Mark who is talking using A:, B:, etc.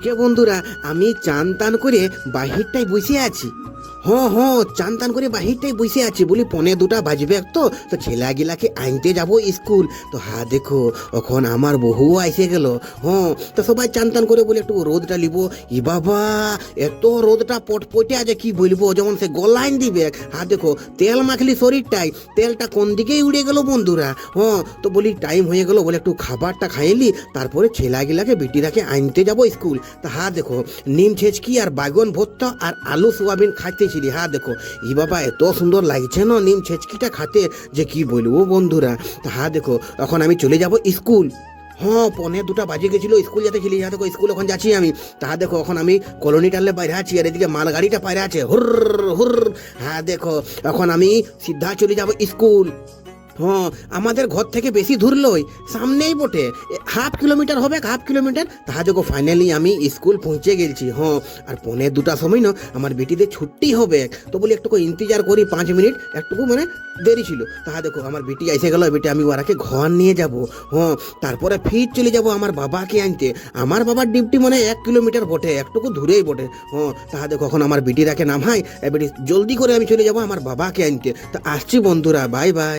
A: কে বন্ধুরা, আমি চান টান করে বাহিরটাই বসে আছি। হ্যাঁ, চান টান করে বাহিরটাই বসে আছি, বলি 1:45 বাজবে তো ছেলেগিলাকে আনতে যাব স্কুল। তো দেখো এখন আমার বহুও আইসে গেল। তো সবাই চান টান করে বলে একটু রোদটা লিব। ই বাবা, এত রোদটা পটপটে আছে কি বলবো, যেমন সে গলাইন দিবে। দেখো তেল মাখলি শরীরটাই, তেলটা কোন দিকেই উড়ে গেল বন্ধুরা। তো বলি টাইম হয়ে গেল, বলে একটু খাবারটা খাইলি, তারপরে ছেলেগিলাকে বেটিরাকে আনতে যাব স্কুল। তা দেখো নিম ছেচকি আর বাগন ভর্তা আর আলু সোয়াবিন খাইতেছিলি। দেখো ই বাবা, এত সুন্দর লাগছে না নিম ছেচকিটা খাতে, যে কি বলবো বন্ধুরা। তা দেখো এখন আমি চলে যাব স্কুল। 1:45 বাজে গেছিল স্কুল যেতে ছিলি। দেখো স্কুল এখন যাচ্ছি আমি। দেখো এখন আমি কলোনি টানলে বাইরে আছি, আর এদিকে মালগাড়িটা বাইরে আছে হুর হুর। দেখো এখন আমি সিধা চলে যাব স্কুল। আমাদের ঘর থেকে বেশি দূর লই, সামনেই বটে, 1/2 কিলোমিটার হবে, 1/2 কিলোমিটার। দেখো ফাইনালি আমি স্কুল পৌঁছে গেছি। আর 1:45 সময় না আমার বেটিদের ছুটি হবে, তো বলি একটু ইন্তজার করি 5 মিনিট, একটুকু মানে দেরি ছিল। দেখো আমার বেটি এসে গেল, বেটি আমি ওরাকে ঘর নিয়ে যাব। তারপরে ফির চলে যাব আমার বাবাকে আনতে। আমার বাবার ডিউটি মানে 1 কিলোমিটার বটে, একটুকু দূরেই বটে। দেখো এখন আমার বেটিরাকে নামাই, বেটি জলদি করে আমি চলে যাব আমার বাবাকে আনতে। তা আসছি বন্ধুরা, বাই বাই।